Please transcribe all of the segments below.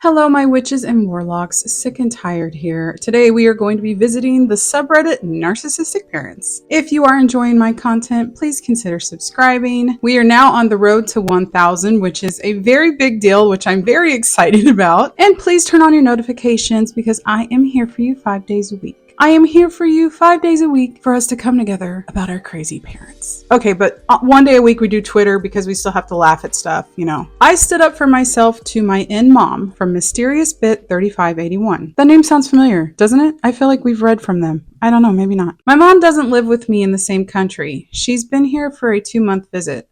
Hello, my witches and warlocks, sick and tired here. Today we are going to be visiting the subreddit Narcissistic Parents. If you are enjoying my content, please consider subscribing. We are now on the road to 1,000, which is a very big deal, which I'm very excited about. And please turn on your notifications because I am here for you 5 days a week. I am here for you 5 days a week for us to come together about our crazy parents. Okay, but one day a week we do Twitter because we still have to laugh at stuff, you know. I stood up for myself to my in-mom from Mysterious Bit 3581. That name sounds familiar, doesn't it? I feel like we've read from them. I don't know, maybe not. My mom doesn't live with me in the same country. She's been here for a 2-month visit.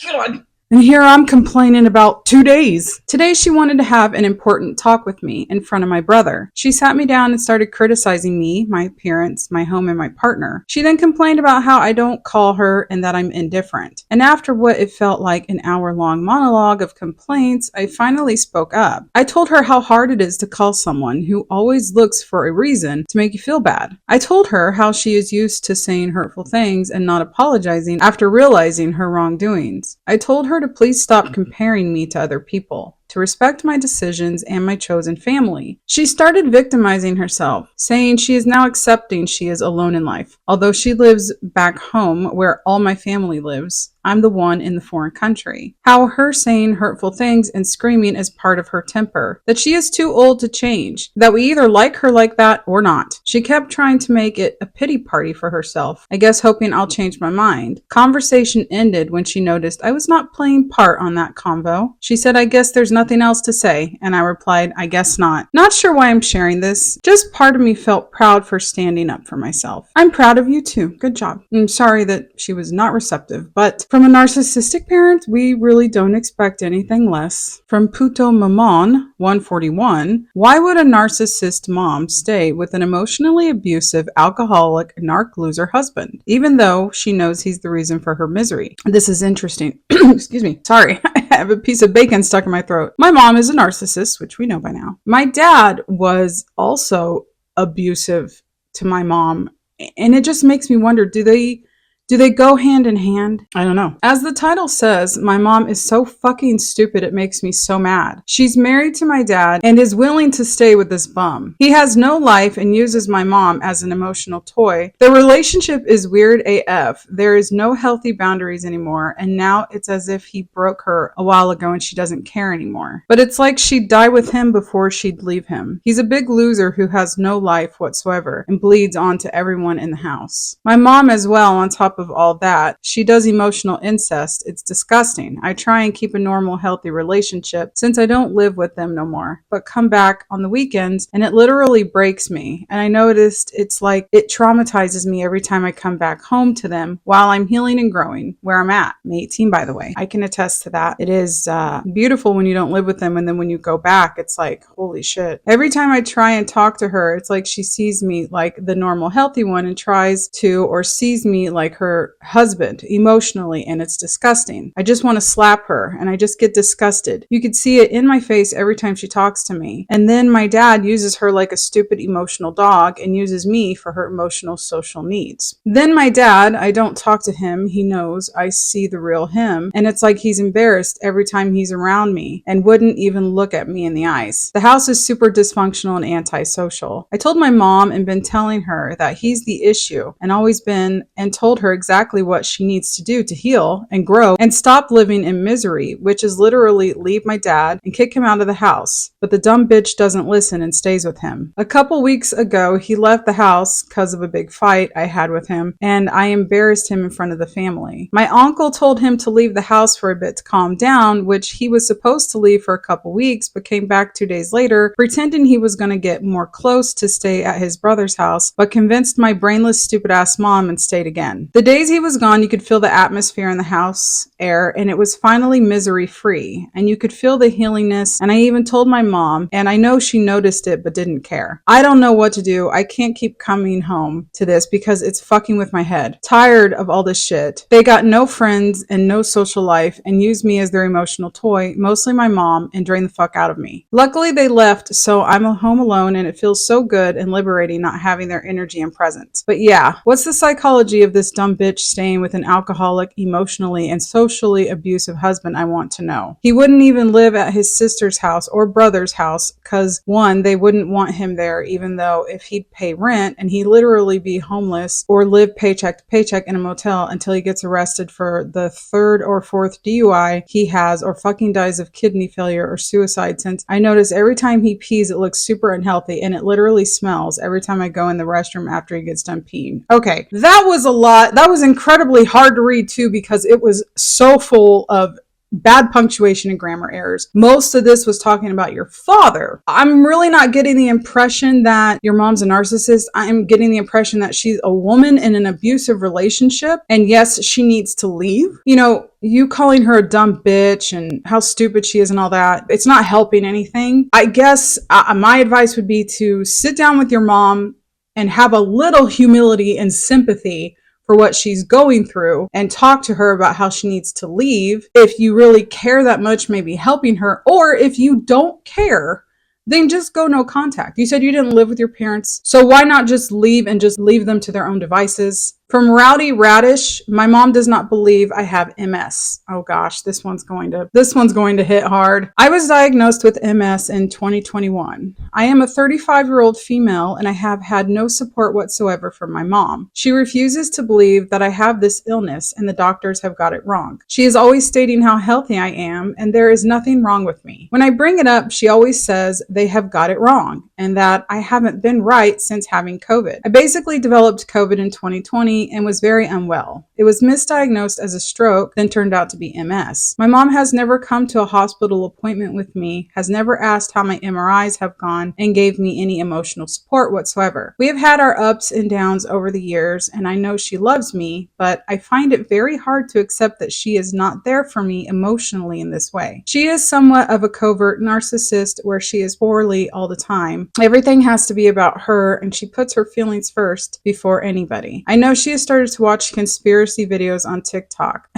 God. And here I'm complaining about 2 days. Today she wanted to have an important talk with me in front of my brother. She sat me down and started criticizing me, my parents, my home, and my partner. She then complained about how I don't call her and that I'm indifferent. And after what it felt like an hour-long monologue of complaints, I finally spoke up. I told her how hard it is to call someone who always looks for a reason to make you feel bad. I told her how she is used to saying hurtful things and not apologizing after realizing her wrongdoings. I told her to please stop comparing me to other people, to respect my decisions and my chosen family. She started victimizing herself, saying she is now accepting she is alone in life. Although she lives back home where all my family lives, I'm the one in the foreign country. How her saying hurtful things and screaming is part of her temper. That she is too old to change. That we either like her like that or not. She kept trying to make it a pity party for herself. I guess hoping I'll change my mind. Conversation ended when she noticed I was not playing part on that convo. She said, I guess there's nothing else to say. And I replied, I guess not. Not sure why I'm sharing this. Just part of me felt proud for standing up for myself. I'm proud of you too. Good job. I'm sorry that she was not receptive, but from a narcissistic parent, we really don't expect anything less. From Puto Mamon 141, why would a narcissist mom stay with an emotionally abusive, alcoholic, narc loser husband, even though she knows he's the reason for her misery? This is interesting. Excuse me. Sorry. I have a piece of bacon stuck in my throat. My mom is a narcissist, which we know by now. My dad was also abusive to my mom, and it just makes me wonder, do they go hand in hand? I don't know. As the title says, my mom is so fucking stupid it makes me so mad. She's married to my dad and is willing to stay with this bum. He has no life and uses my mom as an emotional toy. The relationship is weird AF. There is no healthy boundaries anymore, and now it's as if he broke her a while ago and she doesn't care anymore. But it's like she'd die with him before she'd leave him. He's a big loser who has no life whatsoever and bleeds onto everyone in the house. My mom as well, on top of all that, she does emotional incest. It's disgusting. I try and keep a normal, healthy relationship since I don't live with them no more, but come back on the weekends and it literally breaks me. And I noticed it's like it traumatizes me every time I come back home to them while I'm healing and growing where I'm at. I'm 18, by the way. I can attest to that. It is beautiful when you don't live with them, and then when you go back, it's like, holy shit. Every time I try and talk to her, it's like she sees me like the normal, healthy one and tries to, or sees me like her husband emotionally, and it's disgusting. I just want to slap her and I just get disgusted. You could see it in my face every time she talks to me. And then my dad uses her like a stupid emotional dog and uses me for her emotional social needs. Then my dad, I don't talk to him. He knows I see the real him, and it's like he's embarrassed every time he's around me and wouldn't even look at me in the eyes. The house is super dysfunctional and antisocial. I told my mom and been telling her that he's the issue and always been, and told her exactly what she needs to do to heal and grow and stop living in misery, which is literally leave my dad and kick him out of the house. But the dumb bitch doesn't listen and stays with him. A couple weeks ago, he left the house because of a big fight I had with him, and I embarrassed him in front of the family. My uncle told him to leave the house for a bit to calm down, which he was supposed to leave for a couple weeks, but came back 2 days later, pretending he was going to get more close to stay at his brother's house, but convinced my brainless, stupid ass mom and stayed again. The days he was gone, you could feel the atmosphere in the house air, and it was finally misery free, and you could feel the healingness. And I even told my mom, and I know she noticed it but didn't care. I don't know what to do. I can't keep coming home to this because it's fucking with my head. Tired of all this shit. They got no friends and no social life and use me as their emotional toy, mostly my mom, and drain the fuck out of me. Luckily they left, so I'm home alone, and it feels so good and liberating not having their energy and presence. But yeah, what's the psychology of this dumb dumb bitch staying with an alcoholic, emotionally and socially abusive husband, I want to know. He wouldn't even live at his sister's house or brother's house because, one, they wouldn't want him there, even though if he'd pay rent and he'd literally be homeless or live paycheck to paycheck in a motel until he gets arrested for the third or fourth DUI he has, or fucking dies of kidney failure or suicide, since I notice every time he pees it looks super unhealthy and it literally smells every time I go in the restroom after he gets done peeing. Okay, that was a lot. That was incredibly hard to read too because it was so full of bad punctuation and grammar errors. Most of this was talking about your father. I'm really not getting the impression that your mom's a narcissist. I'm getting the impression that she's a woman in an abusive relationship. And yes, she needs to leave. You know, you calling her a dumb bitch and how stupid she is and all that, it's not helping anything. I guess my advice would be to sit down with your mom and have a little humility and sympathy for what she's going through and talk to her about how she needs to leave. If you really care that much, maybe helping her, or if you don't care, then just go no contact. You said you didn't live with your parents, so why not just leave and just leave them to their own devices? From Rowdy Radish, my mom does not believe I have MS. Oh gosh, this one's going to hit hard. I was diagnosed with MS in 2021. I am a 35-year-old female and I have had no support whatsoever from my mom. She refuses to believe that I have this illness and the doctors have got it wrong. She is always stating how healthy I am and there is nothing wrong with me. When I bring it up, she always says they have got it wrong and that I haven't been right since having COVID. I basically developed COVID in 2020 and was very unwell. It was misdiagnosed as a stroke, then turned out to be MS. My mom has never come to a hospital appointment with me, has never asked how my MRIs have gone, and gave me any emotional support whatsoever. We have had our ups and downs over the years, and I know she loves me, but I find it very hard to accept that she is not there for me emotionally in this way. She is somewhat of a covert narcissist where she is poorly all the time. Everything has to be about her, and she puts her feelings first before anybody. I know she has started to watch conspiracy videos on TikTok.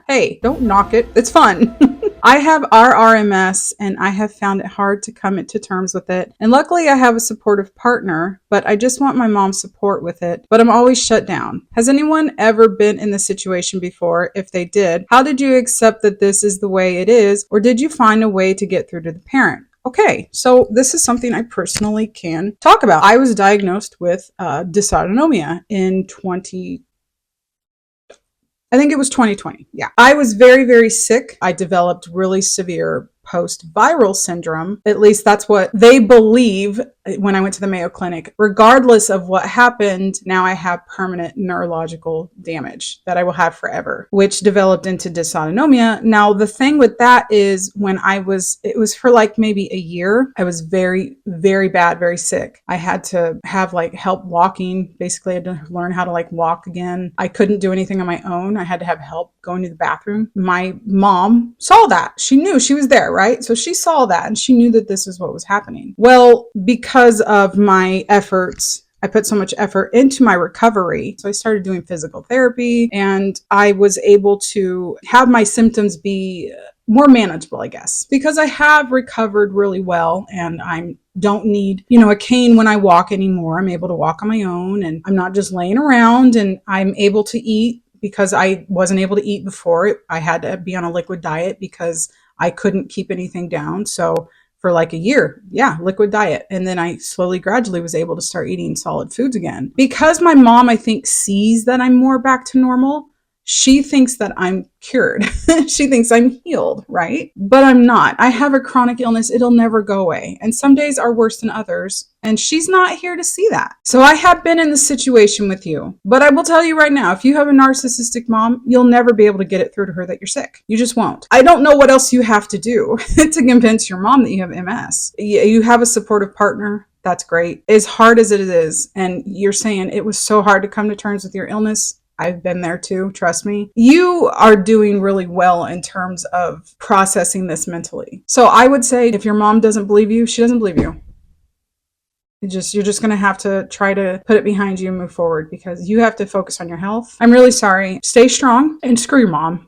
Hey, don't knock it. It's fun. I have RRMS and I have found it hard to come to terms with it. And luckily I have a supportive partner, but I just want my mom's support with it. But I'm always shut down. Has anyone ever been in this situation before? If they did, how did you accept that this is the way it is? Or did you find a way to get through to the parent? Okay, so this is something I personally can talk about. I was diagnosed with dysautonomia in 2020. Yeah. I was very, very sick. I developed really severe post-viral syndrome. At least that's what they believe when I went to the Mayo Clinic. Regardless of what happened, now I have permanent neurological damage that I will have forever, which developed into dysautonomia. Now, the thing with that is when it was for like maybe a year, I was very, very bad, very sick. I had to have like help walking. Basically, I had to learn how to like walk again. I couldn't do anything on my own. I had to have help going to the bathroom. My mom saw that. She knew she was there, right? So she saw that and she knew that this is what was happening. Well, because of my efforts, I put so much effort into my recovery. So I started doing physical therapy and I was able to have my symptoms be more manageable, I guess, because I have recovered really well and I don't need, a cane when I walk anymore. I'm able to walk on my own and I'm not just laying around, and I'm able to eat because I wasn't able to eat before. I had to be on a liquid diet because I couldn't keep anything down. So for like a year, liquid diet. And then I slowly, gradually was able to start eating solid foods again. Because my mom, I think, sees that I'm more back to normal, she thinks that I'm cured. She thinks I'm healed, right? But I'm not. I have a chronic illness. It'll never go away. And some days are worse than others. And she's not here to see that. So I have been in this situation with you. But I will tell you right now, if you have a narcissistic mom, you'll never be able to get it through to her that you're sick. You just won't. I don't know what else you have to do to convince your mom that you have MS. You have a supportive partner. That's great. As hard as it is, and you're saying it was so hard to come to terms with your illness, I've been there too, trust me. You are doing really well in terms of processing this mentally. So I would say if your mom doesn't believe you, she doesn't believe you. You're just going to have to try to put it behind you and move forward because you have to focus on your health. I'm really sorry. Stay strong and screw your mom.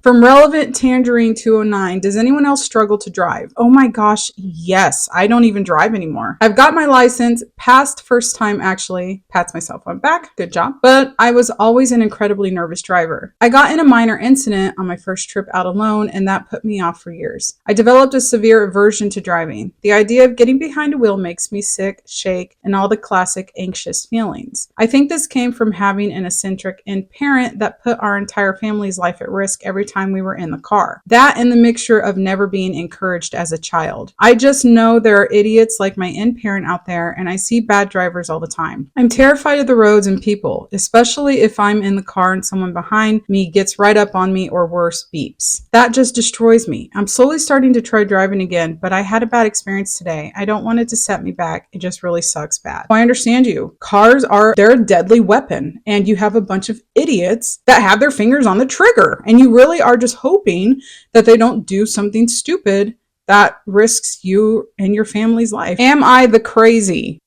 From Relevant Tangerine 209, does anyone else struggle to drive? Oh my gosh, yes. I don't even drive anymore. I've got my license, passed first time actually, pats myself on back, good job. But I was always an incredibly nervous driver. I got in a minor incident on my first trip out alone, and that put me off for years. I developed a severe aversion to driving. The idea of getting behind a wheel makes me sick, shake, and all the classic anxious feelings. I think this came from having an eccentric parent that put our entire family's life at risk every time we were in the car. That and the mixture of never being encouraged as a child. I just know there are idiots like my parent out there, and I see bad drivers all the time. I'm terrified of the roads and people, especially if I'm in the car and someone behind me gets right up on me or worse, beeps. That just destroys me. I'm slowly starting to try driving again, but I had a bad experience today. I don't want it to set me back. It just really sucks bad. I understand you. Cars they're a deadly weapon, and you have a bunch of idiots that have their fingers on the trigger, and you really are just hoping that they don't do something stupid that risks you and your family's life. Am I the crazy?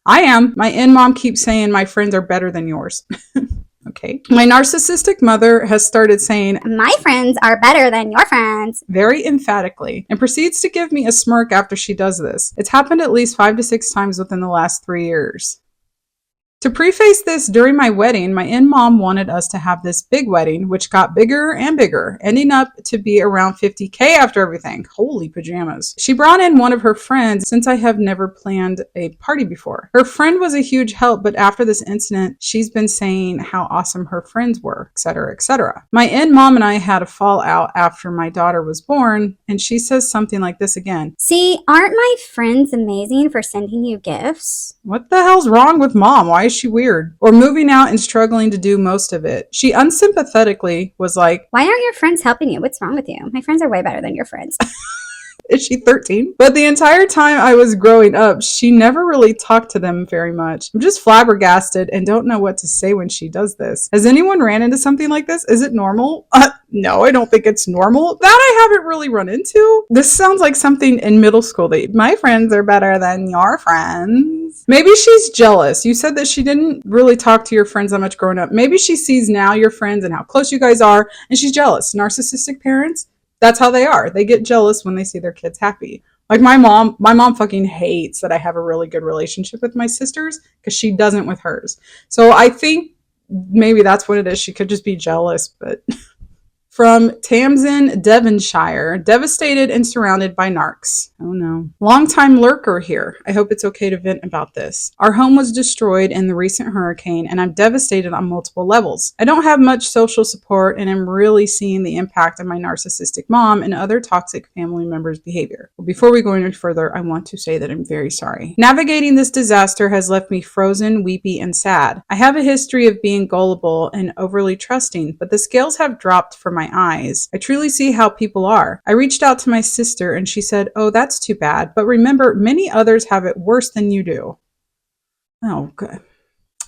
I am. My in-mom keeps saying my friends are better than yours. Okay. My narcissistic mother has started saying, my friends are better than your friends, very emphatically, and proceeds to give me a smirk after she does this. It's happened at least 5 to 6 times within the last 3 years. To preface this, during my wedding, my in-mom wanted us to have this big wedding, which got bigger and bigger, ending up to be around $50K after everything. Holy pajamas. She brought in one of her friends since I have never planned a party before. Her friend was a huge help, but after this incident, she's been saying how awesome her friends were, etc., etc. My in-mom and I had a fallout after my daughter was born, and she says something like this again. See, aren't my friends amazing for sending you gifts? What the hell's wrong with mom? Why is she weird? Or moving out and struggling to do most of it. She unsympathetically was like, why aren't your friends helping you? What's wrong with you? My friends are way better than your friends. Is she 13? But the entire time I was growing up, she never really talked to them very much. I'm just flabbergasted and don't know what to say when she does this. Has anyone ran into something like this? Is it normal? No, I don't think it's normal. That I haven't really run into. This sounds like something in middle school that my friends are better than your friends. Maybe she's jealous. You said that she didn't really talk to your friends that much growing up. Maybe she sees now your friends and how close you guys are, and she's jealous. Narcissistic parents? That's how they are. They get jealous when they see their kids happy. Like my mom fucking hates that I have a really good relationship with my sisters because she doesn't with hers. So I think maybe that's what it is. She could just be jealous, but... From Tamsin, Devonshire, devastated and surrounded by narcs. Oh no. Longtime lurker here. I hope it's okay to vent about this. Our home was destroyed in the recent hurricane, and I'm devastated on multiple levels. I don't have much social support, and I'm really seeing the impact of my narcissistic mom and other toxic family members' behavior. Well, before we go any further, I want to say that I'm very sorry. Navigating this disaster has left me frozen, weepy, and sad. I have a history of being gullible and overly trusting, but the scales have dropped from my eyes. I truly see how people are. I reached out to my sister and she said, "Oh, that's too bad. But remember, many others have it worse than you do." Oh, good.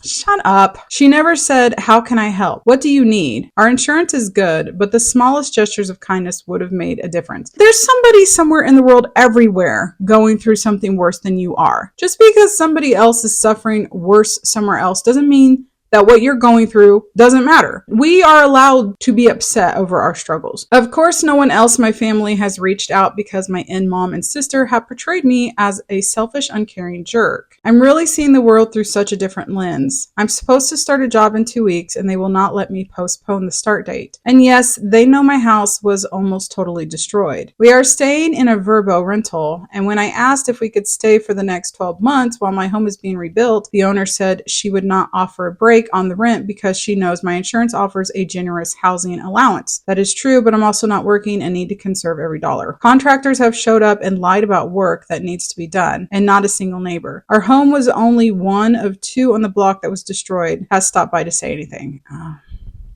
Shut up. She never said, "How can I help? What do you need?" Our insurance is good, but the smallest gestures of kindness would have made a difference. There's somebody somewhere in the world everywhere going through something worse than you are. Just because somebody else is suffering worse somewhere else doesn't mean that what you're going through doesn't matter. We are allowed to be upset over our struggles. Of course, no one else in my family has reached out because my in-mom and sister have portrayed me as a selfish, uncaring jerk. I'm really seeing the world through such a different lens. I'm supposed to start a job in 2 weeks and they will not let me postpone the start date. And yes, they know my house was almost totally destroyed. We are staying in a Verbo rental, and when I asked if we could stay for the next 12 months while my home is being rebuilt, the owner said she would not offer a break on the rent because she knows my insurance offers a generous housing allowance. That is true, but I'm also not working and need to conserve every dollar. Contractors have showed up and lied about work that needs to be done, and not a single neighbor. Our home was only one of 2 on the block that was destroyed. Has stopped by to say anything.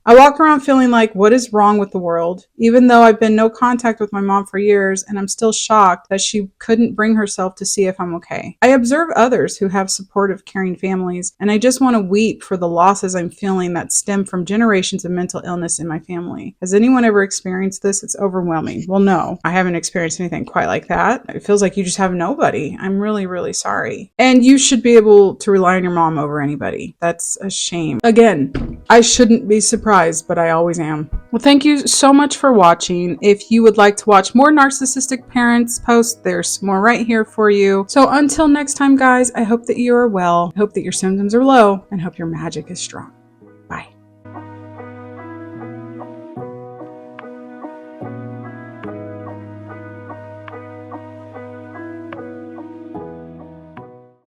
I walk around feeling like, what is wrong with the world? Even though I've been no contact with my mom for years, and I'm still shocked that she couldn't bring herself to see if I'm okay. I observe others who have supportive, caring families, and I just want to weep for the losses I'm feeling that stem from generations of mental illness in my family. Has anyone ever experienced this? It's overwhelming. Well, no, I haven't experienced anything quite like that. It feels like you just have nobody. I'm really, really sorry. And you should be able to rely on your mom over anybody. That's a shame. Again, I shouldn't be surprised surprised, but I always am. Well, thank you so much for watching. If you would like to watch more narcissistic parents posts, there's more right here for you. So until next time, guys, I hope that you are well, hope that your symptoms are low, and hope your magic is strong.